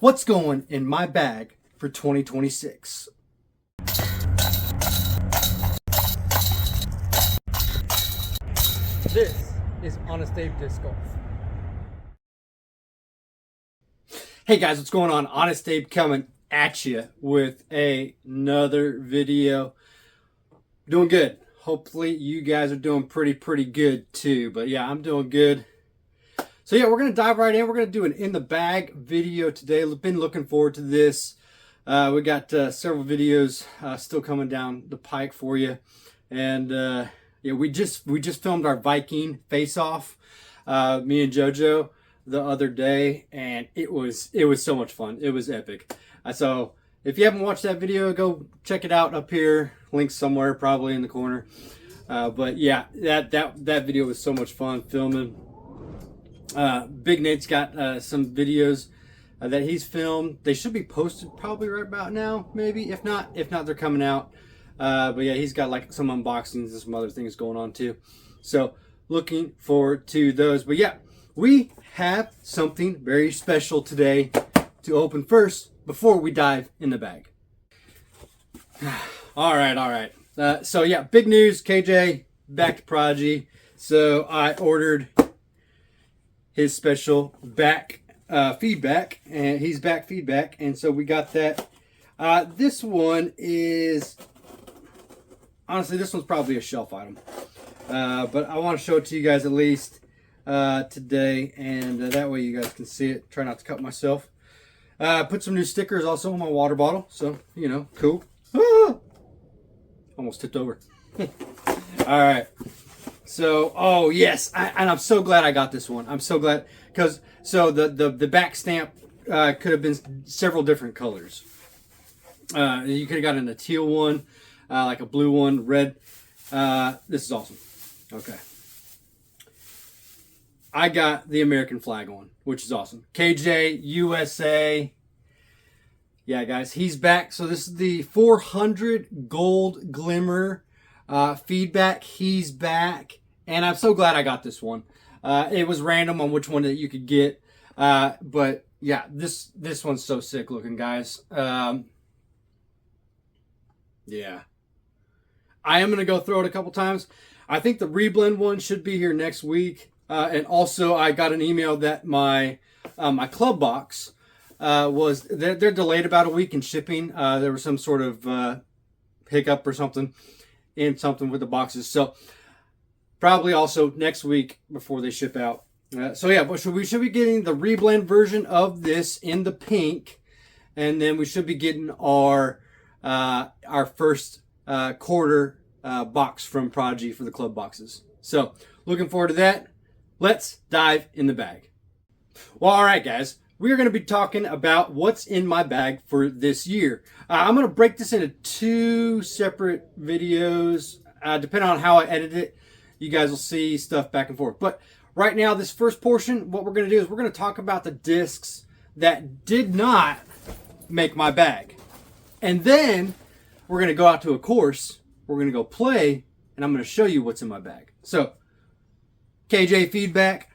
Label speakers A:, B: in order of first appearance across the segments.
A: what's going in my bag for 2026.
B: This is Honest Abe Disc Golf.
A: Hey guys, what's going on? Honest Abe coming at you with another video. Doing good. Hopefully you guys are doing pretty good too. But yeah, I'm doing good. So yeah, we're going to dive right in. We're going to do an in the bag video today. Been looking forward to this. We got several videos still coming down the pike for you. And yeah, we just filmed our Viking face-off, me and JoJo, the other day, and it was so much fun. It was epic. So if you haven't watched that video, go check it out up here. Link somewhere, probably in the corner. But yeah, that video was so much fun filming. Big Nate's got some videos that he's filmed. They should be posted probably right about now, maybe. If not, they're coming out. But yeah, he's got like some unboxings and some other things going on too. So looking forward to those. But yeah, we have something very special today to open first before we dive in the bag. All right. So yeah, big news. KJ back to Prodigy. So I ordered his special back feedback, and he's back feedback, and so we got that. This one is honestly, this one's probably a shelf item, but I want to show it to you guys at least today, and that way you guys can see it. Try not to cut myself. Put some new stickers also on my water bottle, so you know, cool. Almost tipped over. All right. So, oh yes, and I'm so glad I got this one. I'm so glad, because so the back stamp could have been several different colors. You could have gotten a teal one, like a blue one, red. This is awesome. Okay. I got the American flag one, which is awesome. KJ USA. Yeah, guys, he's back. So this is the 400 Gold Glimmer feedback. He's back. And I'm so glad I got this one. It was random on which one that you could get. But yeah, this one's so sick looking, guys. Yeah. I am going to go throw it a couple times. I think the reblend one should be here next week. And also I got an email that my club box they're delayed about a week in shipping. There was some sort of hiccup or something with the boxes. So probably also next week before they ship out. So yeah, but we should be getting the reblend version of this in the pink, and then we should be getting our first quarter box from Prodigy for the club boxes. So looking forward to that. Let's dive in the bag. Well, all right, guys. We are going to be talking about what's in my bag for this year. I'm going to break this into two separate videos. Depending on how I edit it, you guys will see stuff back and forth. But right now, this first portion, what we're going to do is we're going to talk about the discs that did not make my bag. And then we're going to go out to a course. We're going to go play, and I'm going to show you what's in my bag. So, KJ feedback.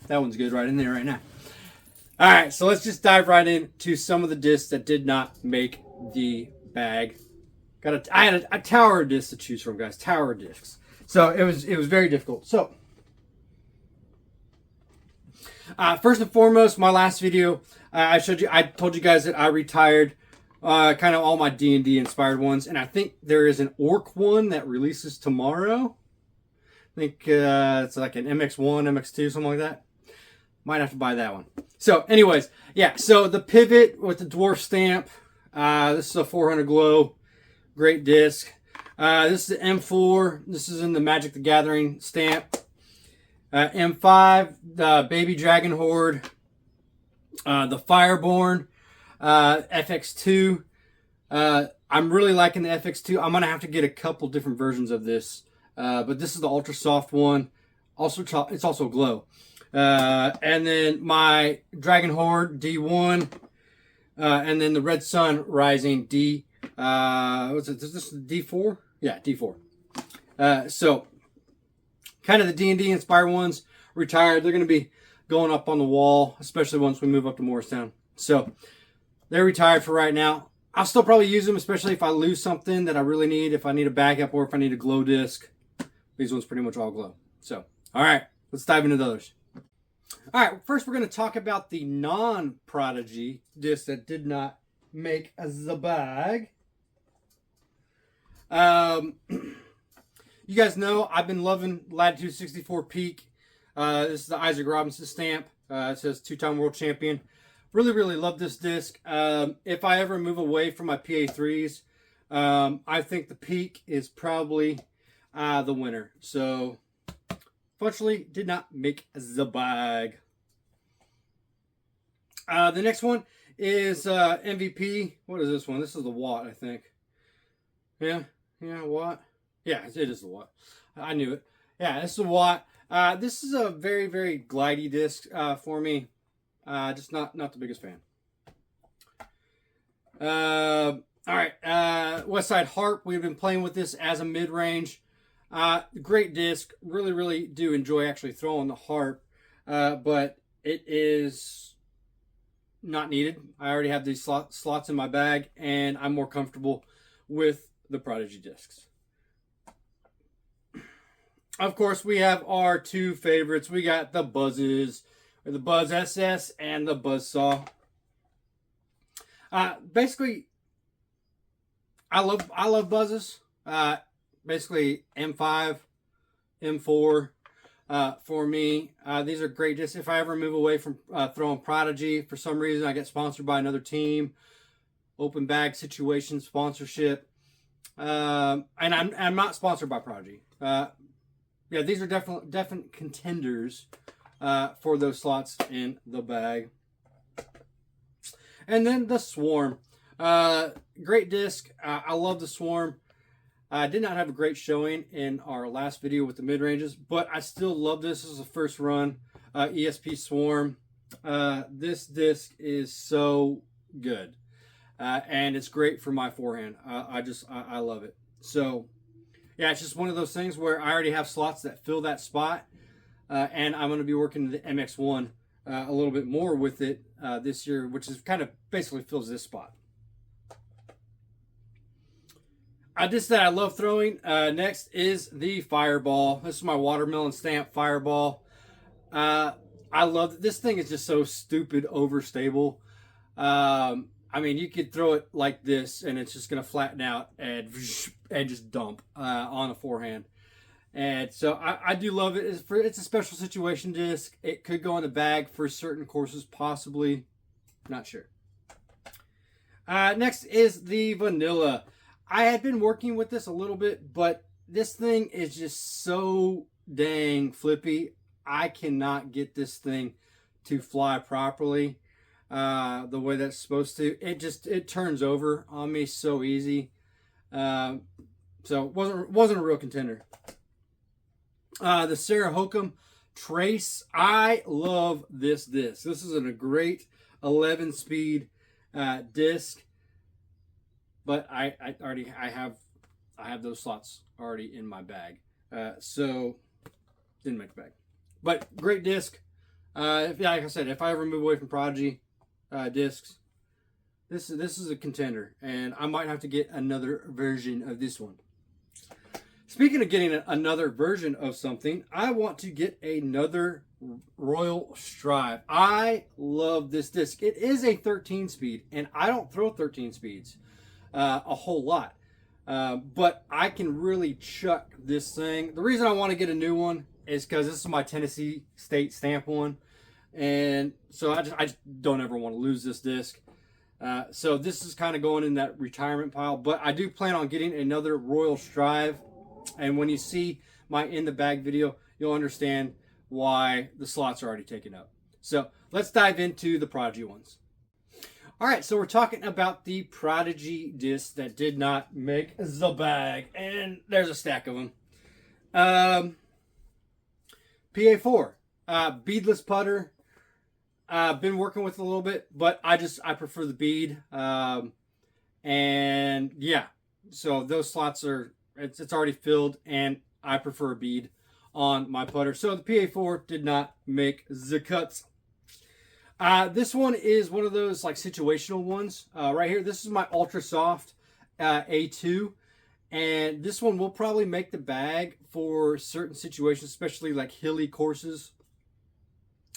A: That one's good right in there right now. All right, so let's just dive right into some of the discs that did not make the bag. I had a tower of discs to choose from, guys. Tower of discs. So it was very difficult. So first and foremost, my last video, I told you guys that I retired kind of all my D&D inspired ones, and I think there is an Orc one that releases tomorrow. I think it's like an MX1, MX2, something like that. Might have to buy that one. So anyways, yeah, so the pivot with the dwarf stamp. This is a 400 glow. Great disc. This is the M4. This is in the Magic the Gathering stamp. M5, the Baby Dragon Horde. The Fireborn. FX2. I'm really liking the FX2. I'm going to have to get a couple different versions of this. But this is the ultra soft one. Also, it's also glow. And then my Dragon Horde D1, and then the Red Sun Rising D. What's it? Is this D4? Yeah, D4. So kind of the D&D inspired ones retired. They're going to be going up on the wall, especially once we move up to Morristown. So they're retired for right now. I'll still probably use them, especially if I lose something that I really need, if I need a backup or if I need a glow disc. These ones pretty much all glow. So, all right, let's dive into the others. All right, first we're going to talk about the non-Prodigy disc that did not make the bag. You guys know I've been loving Latitude 64 Peak. This is the Isaac Robinson stamp. It says two-time world champion. Really, really love this disc. If I ever move away from my PA3s, I think the Peak is probably the winner. So, unfortunately, did not make the bag. The next one is MVP. What is this one? This is the Watt, I think. Yeah, Watt. Yeah, it is the Watt. I knew it. Yeah, this is the Watt. This is a very, very glidey disc for me. Just not the biggest fan. All right, Westside Harp. We've been playing with this as a mid-range. Great disc. Really, really do enjoy actually throwing the harp. But it is not needed. I already have these slots in my bag, and I'm more comfortable with the Prodigy discs. Of course, we have our two favorites. We got the Buzzes, or the Buzz SS and the Buzzsaw. Basically, I love Buzzes. Basically, M5, M4 for me. These are great discs. If I ever move away from throwing Prodigy, for some reason I get sponsored by another team, open bag situation, sponsorship, and I'm not sponsored by Prodigy. Yeah, these are definite contenders for those slots in the bag. And then the Swarm. Great disc. I love the Swarm. I did not have a great showing in our last video with the mid-ranges, but I still love this. This is the first run. ESP Swarm. This disc is so good. And it's great for my forehand. I love it. So, yeah, it's just one of those things where I already have slots that fill that spot. And I'm going to be working the MX1 a little bit more with it this year, which is kind of basically fills this spot. A disc that I love throwing next is the Fireball. This is my watermelon stamp Fireball. I love it. This thing is just so stupid overstable. I mean, you could throw it like this, and it's just going to flatten out and just dump on the forehand. And so I do love it. It's a special situation disc. It could go in the bag for certain courses, possibly. Not sure. Next is the Vanilla. I had been working with this a little bit, but this thing is just so dang flippy. I cannot get this thing to fly properly the way that's supposed to. It turns over on me so easy. So it wasn't a real contender. The Sarah Hokum Trace. I love this disc. This is a great 11-speed disc. But I have those slots already in my bag, so didn't make the bag. But great disc. Like I said, if I ever move away from Prodigy discs, this is a contender, and I might have to get another version of this one. Speaking of getting another version of something, I want to get another Royal Strive. I love this disc. It is a 13-speed, and I don't throw 13 speeds. A whole lot. But I can really chuck this thing. The reason I want to get a new one is because this is my Tennessee State stamp one. And so I just don't ever want to lose this disc. So this is kind of going in that retirement pile. But I do plan on getting another Royal Strive. And when you see my in the bag video, you'll understand why the slots are already taken up. So let's dive into the Prodigy ones. All right, so we're talking about the Prodigy discs that did not make the bag, and there's a stack of them. PA4, beadless putter. Been working with it a little bit, but I prefer the bead. And yeah, so those slots it's already filled, and I prefer a bead on my putter. So the PA4 did not make the cuts. This one is one of those like situational ones right here. This is my Ultra Soft A2. And this one will probably make the bag for certain situations, especially like hilly courses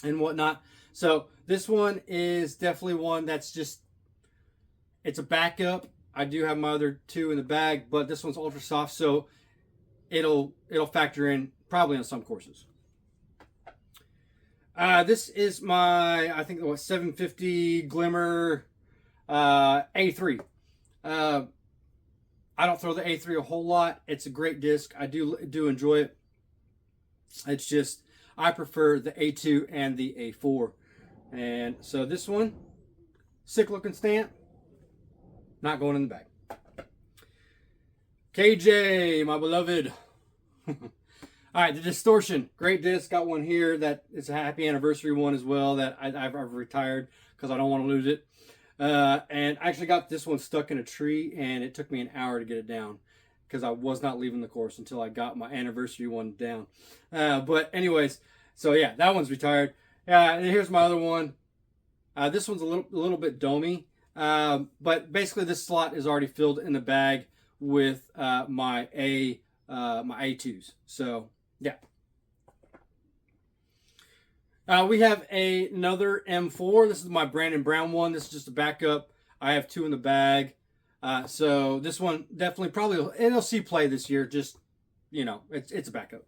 A: and whatnot. So this one is definitely one that's just, it's a backup. I do have my other two in the bag, but this one's Ultra Soft, so it'll factor in probably on some courses. This is my, I think, 750 Glimmer A3. I don't throw the A3 a whole lot. It's a great disc. I do enjoy it. It's just I prefer the A2 and the A4. And so this one, sick looking stamp, not going in the bag. KJ, my beloved. All right, the Distortion, great disc. Got one here that is a happy anniversary one as well that I've retired because I don't want to lose it. And I actually got this one stuck in a tree, and it took me an hour to get it down because I was not leaving the course until I got my anniversary one down. But anyways, so yeah, that one's retired. And here's my other one. This one's a little bit domey, but basically this slot is already filled in the bag with my A2s. So yeah. We have another M4. This is my Brandon Brown one. This is just a backup. I have two in the bag. So this one definitely probably it'll see play this year. Just, you know, it's a backup.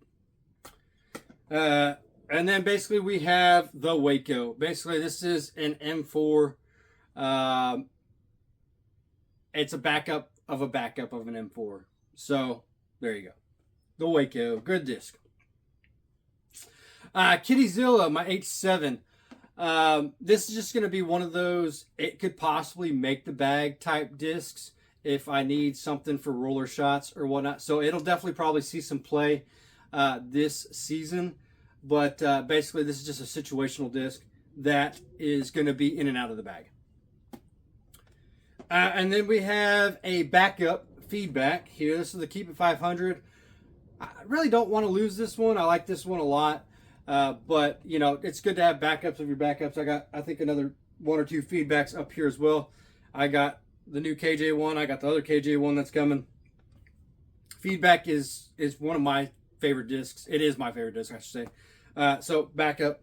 A: And then basically we have the Waco. Basically this is an M4. It's a backup of an M4. So there you go. The Waco. Good disc. Kittyzilla, my H7. This is just going to be one of those, it could possibly make the bag type discs if I need something for roller shots or whatnot. So it'll definitely probably see some play this season. But basically this is just a situational disc that is going to be in and out of the bag. And then we have a backup feedback here. This is the Keep It 500. I really don't want to lose this one. I like this one a lot. But, you know, it's good to have backups of your backups. I got, I think, another one or two feedbacks up here as well. I got the new KJ one. I got the other KJ one that's coming. Feedback is one of my favorite discs. It is my favorite disc, I should say. So, backup.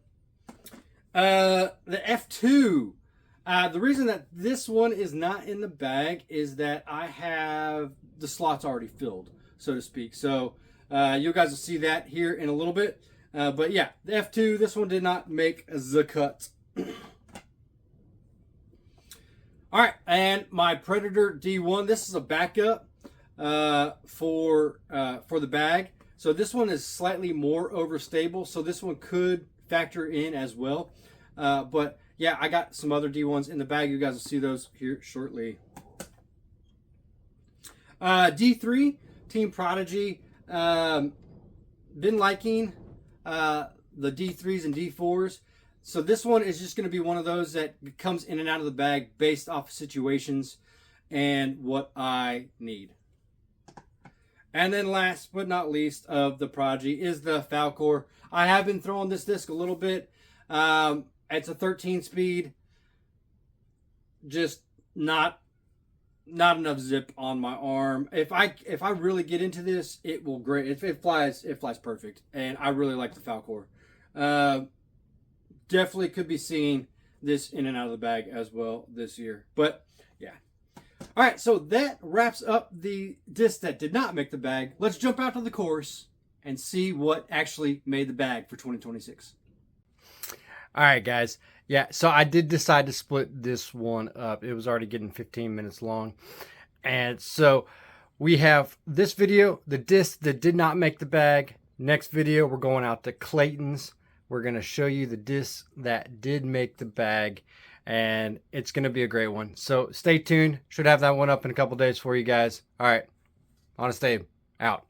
A: The F2. The reason that this one is not in the bag is that I have the slots already filled, so to speak. So, you guys will see that here in a little bit. But yeah, the F2, this one did not make the cut. All right, and my Predator D1. This is a backup for the bag. So this one is slightly more overstable. So this one could factor in as well. But yeah, I got some other D1s in the bag. You guys will see those here shortly. D3, Team Prodigy. Been liking the D3s and D4s. So this one is just going to be one of those that comes in and out of the bag based off situations and what I need. And then last but not least of the Prodigy is the Falcor. I have been throwing this disc a little bit. It's a 13 speed. Just not enough zip on my arm. If I really get into this, it will great. It flies perfect, and I really like the Falcor. Definitely could be seeing this in and out of the bag as well this year. But yeah. All right, so that wraps up the discs that did not make the bag. Let's jump out to the course and see what actually made the bag for 2026.
B: All right, guys. Yeah, so I did decide to split this one up. It was already getting 15 minutes long. And so we have this video, the disc that did not make the bag. Next video, we're going out to Clayton's. We're going to show you the disc that did make the bag. And it's going to be a great one. So stay tuned. Should have that one up in a couple days for you guys. All right. Honest Abe, out.